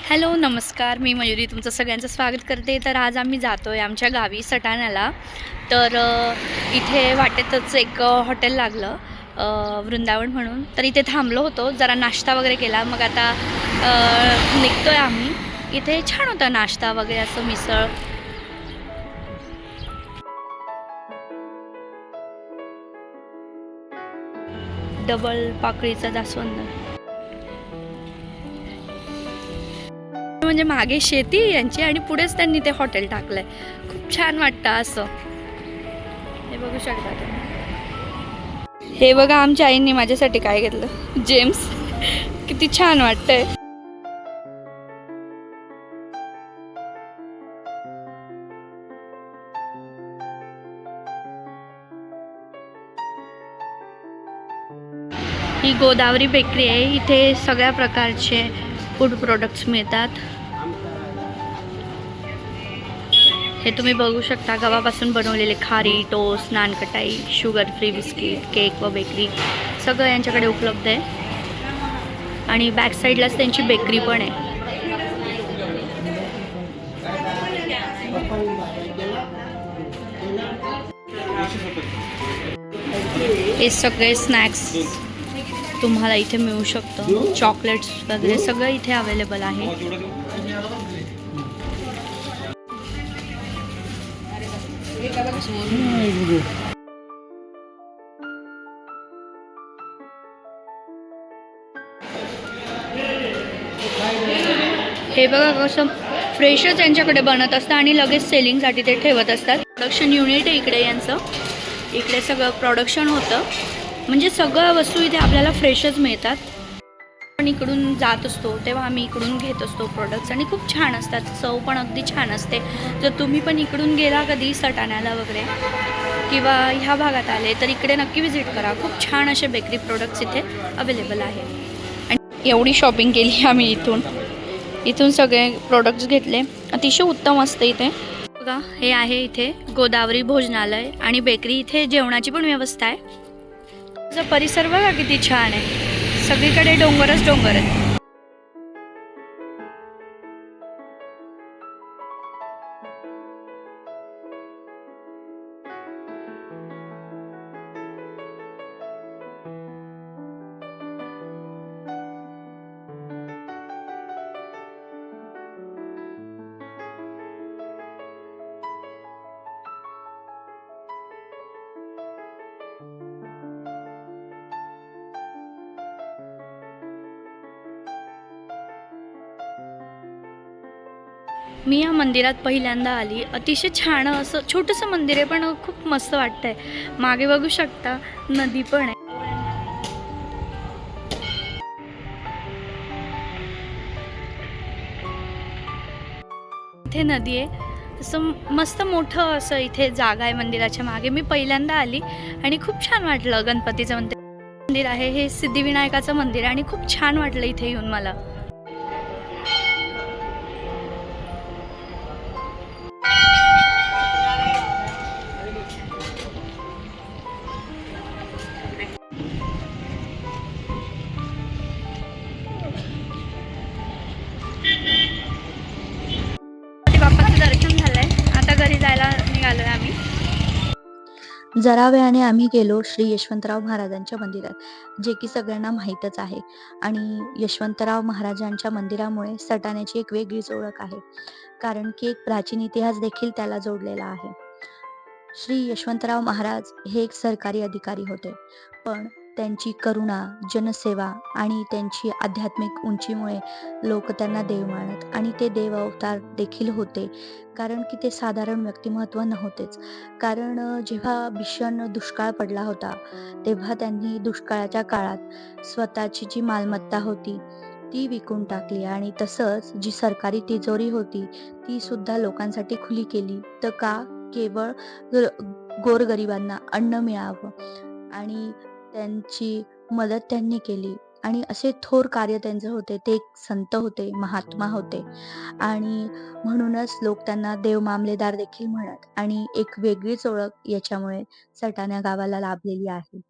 Hello, नमस्कार. मी मयुरी तुमचं सगळ्यांचं स्वागत करते. तर आज आम्ही जातोय आमच्या गावी सटाण्याला. तर इथे वाटेतच एक हॉटेल लागलं वृंदावन म्हणून. तर इथे थांबलो होतो. जरा नाश्ता वगैरे केला. मग आता निघतोय आम्ही. इथे छान होता नाश्ता वगैरे असं मिसळ. डबल पाकळीचा जास्वंद. म्हणजे मागे शेती यांची आणि पुढेच त्यांनी ते हॉटेल टाकलंय. खूप छान वाटतं असं. हे बघू शकता तुम्ही. हे बघा आमच्या आईंनी माझ्यासाठी काय घेतलं, जेम्स. किती छान वाटतंय. ही गोदावरी बेकरी आहे. इथे सगळ्या प्रकारचे फूड प्रोडक्ट्स मिळतात. हे तुम्ही बघू शकता, गव्हापासून बनवलेले खारी, toast, nankhatai, sugar free biscuit, cake व बेकरी सगळं यांच्याकडे उपलब्ध आहे. आणि बॅक साईडलाच त्यांची बेकरी पण आहे. हे सगळे स्नॅक्स तुम्हाला इथे मिळू शकतं. चॉकलेट्स वगैरे सगळं इथे अवेलेबल आहे. हे बघा कसं फ्रेशच यांच्याकडे बनत असतं आणि लगेच सेलिंगसाठी ते ठेवत असतात. प्रोडक्शन युनिट आहे इकडे यांचं. इकडे सगळं प्रोडक्शन होतं. म्हणजे सगळं वस्तू इथे आपल्याला फ्रेशच मिळतात. आपण इकडून जात असतो तेव्हा आम्ही इकडून घेत असतो प्रोडक्ट्स आणि खूप छान असतात. चव पण अगदी छान असते. जर तुम्ही पण इकडून गेला कधी सटाण्याला वगैरे किंवा ह्या भागात आले तर इकडे नक्की विजिट करा. खूप छान असे बेकरी प्रोडक्ट्स इथे अवेलेबल आहे. आणि एवढी शॉपिंग केली आम्ही इथून सगळे प्रोडक्ट्स घेतले. अतिशय उत्तम असते इथे. बघा हे आहे इथे गोदावरी भोजनालय आणि बेकरी. इथे जेवणाची पण व्यवस्था आहे. त्याचा परिसर बघा किती छान आहे. सगळीकडे डोंगरच डोंगर आहेत. मी या मंदिरात पहिल्यांदा आली. अतिशय छान असं छोटंसं मंदिर आहे पण खूप मस्त वाटतंय. मागे बघू शकता नदी पण आहे. इथे नदी आहे. असं मस्त मोठं असं इथे जागा आहे मंदिराच्या मागे. मी पहिल्यांदा आली आणि खूप छान वाटलं. गणपतीचं मंदिर आहे. हे सिद्धिविनायकाचं मंदिर आहे आणि खूप छान वाटलं इथे येऊन मला. बाप्पाचं दर्शन झालंय. आता घरी जायला निघालोय आम्ही. जरा वेळाने आम्ही गेलो श्री यशवंतराव महाराजांच्या मंदिरात, जे की सगळ्यांना माहीतच आहे. आणि यशवंतराव महाराजांच्या मंदिरामुळे सटाण्याची एक वेगळीच ओळख आहे, कारण की एक प्राचीन इतिहास देखील त्याला जोडलेला आहे. श्री यशवंतराव महाराज हे एक सरकारी अधिकारी होते, पण त्यांची करुणा, जनसेवा आणि त्यांची आध्यात्मिक उंचीमुळे लोक त्यांना देव मानत आणि ते देव अवतार देखील होते. कारण की ते साधारण व्यक्तिमत्व नव्हतेच. कारण जेव्हा भीषण दुष्काळ पडला होता, तेव्हा त्यांनी दुष्काळाच्या काळात स्वतःची जी मालमत्ता होती ती विकून टाकली आणि तसंच जी सरकारी तिजोरी होती ती सुद्धा लोकांसाठी खुली केली. तर का? केवळ गोरगरिबांना अन्न मिळावं आणि त्यांची मदत त्यांनी केली. आणि असे थोर कार्य त्यांचे होते. ते एक संत होते, महात्मा होते आणि म्हणूनच लोक त्यांना देव मामलेदार देखील म्हणत आणि एक वेगळीच ओळख याच्यामुळे सटाणा गावाला लाभलेली आहे.